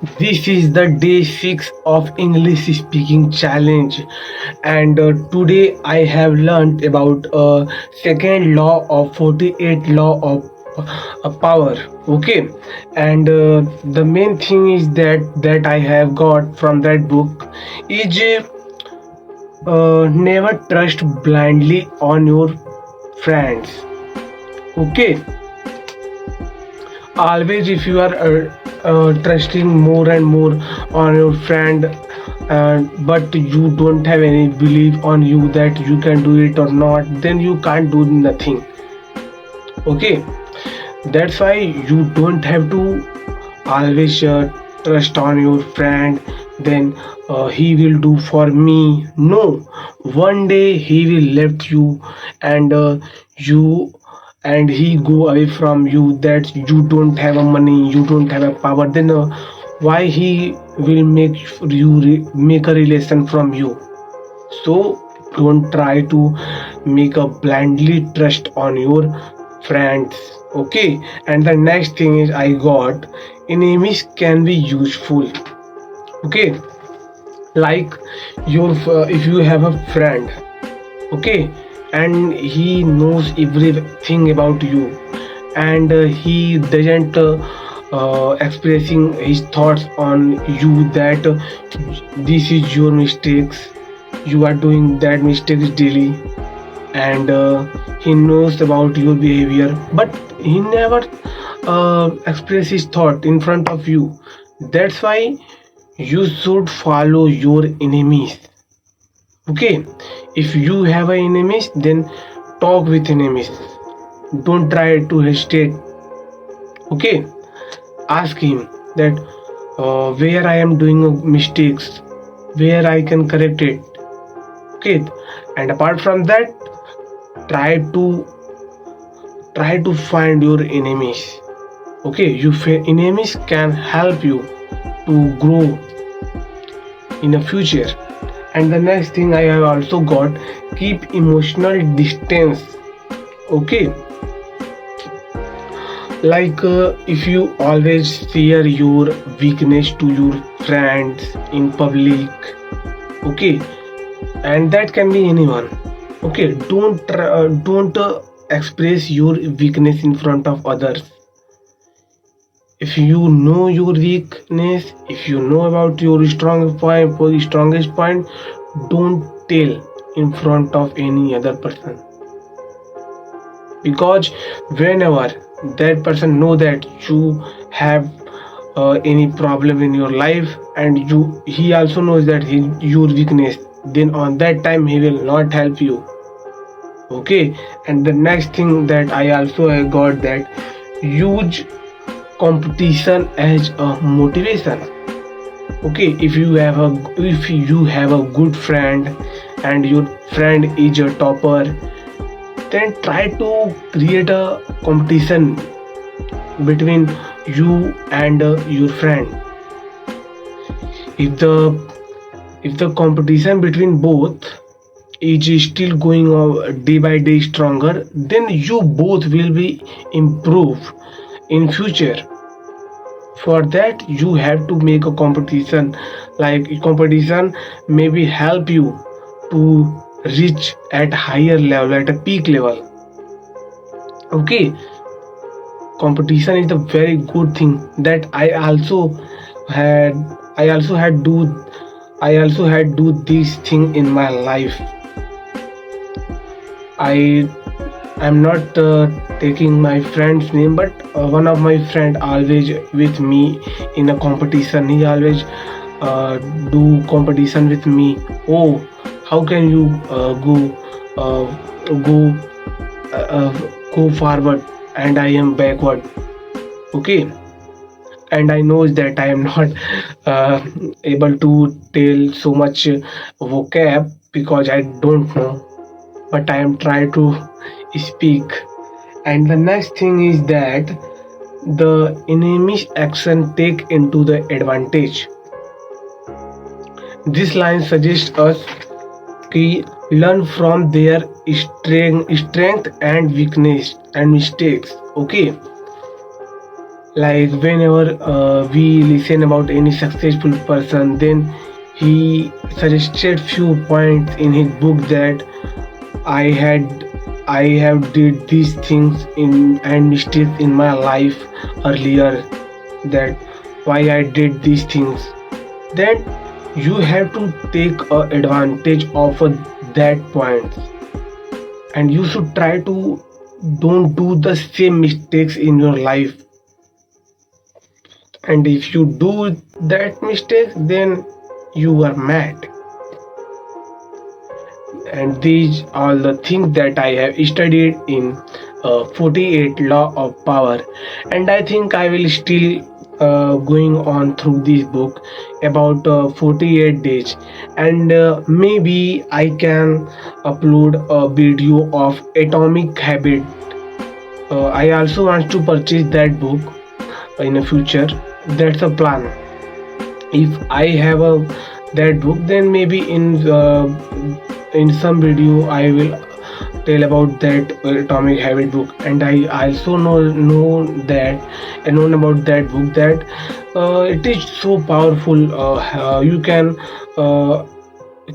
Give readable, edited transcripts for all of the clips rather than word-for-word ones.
This is the day 6 of English speaking challenge, and today I have learned about second law of 48 law of power. Okay, and the main thing is that I have got from that book is never trust blindly on your friends. Okay, always if you are trusting more and more on your friend, but you don't have any belief on you that you can do it or not, then you can't do nothing. Okay, that's why you don't have to always trust on your friend, then he will do for me. No, one day he will left you, and you and he go away from you, that you don't have a money, you don't have a power, then why he will make a relation from you? So don't try to make a blindly trust on your friends. Okay, and the next thing is I got enemies can be useful. Okay, like if you have a friend, okay, and he knows everything about you, and he doesn't expressing his thoughts on you, that this is your mistakes, you are doing that mistakes daily, and he knows about your behavior, but he never express his thought in front of you. That's why you should follow your enemies. Okay, if you have a enemies, then talk with enemies, don't try to hesitate. Okay, ask him that where I am doing mistakes, where I can correct it. Okay, and apart from that, try to find your enemies. Okay, enemies can help you to grow in the future. And the next thing I have also got, keep emotional distance. Okay, like if you always share your weakness to your friends in public, okay, and that can be anyone. Okay, don't express your weakness in front of others. If you know your weakness, if you know about your strongest point, don't tell in front of any other person, because whenever that person know that you have any problem in your life, and he also knows that your weakness, then on that time he will not help you. Okay, and the next thing that I also got, that use competition as a motivation. Okay, if you have a good friend, and your friend is a topper, then try to create a competition between you and your friend. If the competition between both is still going on day by day stronger, then you both will be improved in future. For that you have to make a competition, like competition maybe help you to reach at higher level, at a peak level. Okay, competition is a very good thing that had I also had do I also had do this thing in my life. I'm not taking my friend's name, but one of my friend always with me in a competition. He always do competition with me. Oh, how can you uh, go go forward, and I am backward? Okay, and I know that I am not uh, able to tell so much vocab, because I don't know, but I am trying to speak. And the next thing is that the enemy's action take into the advantage. This line suggests us to learn from their strength and weakness and mistakes. Okay, Like whenever we listen about any successful person, then he suggested few points in his book that I had I have did these things in and mistakes in my life earlier, that why I did these things. Then you have to take advantage of that point, and you should try to don't do the same mistakes in your life. And if you do that mistake, then you are mad. And these are the things that I have studied in 48 Law of Power, and I think I will still going on through this book about 48 days, and maybe I can upload a video of Atomic Habit. I also want to purchase that book in the future. That's a plan. If I have a that book, then maybe in some video I will tell about that Atomic Habit book. And I also know that and known about that book that it is so powerful. You can uh,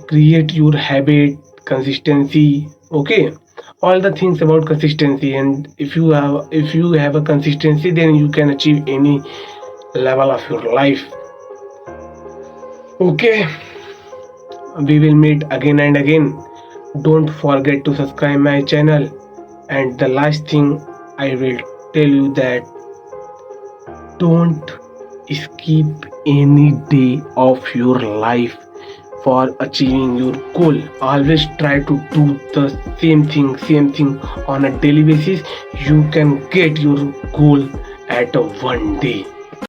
create your habit, consistency. Okay, all the things about consistency. And if you have a consistency, then you can achieve any level of your life. Okay, we will meet again and again. Don't forget to subscribe my channel. And the last thing I will tell you that don't skip any day of your life for achieving your goal. Always try to do the same thing on a daily basis. You can get your goal at a one day.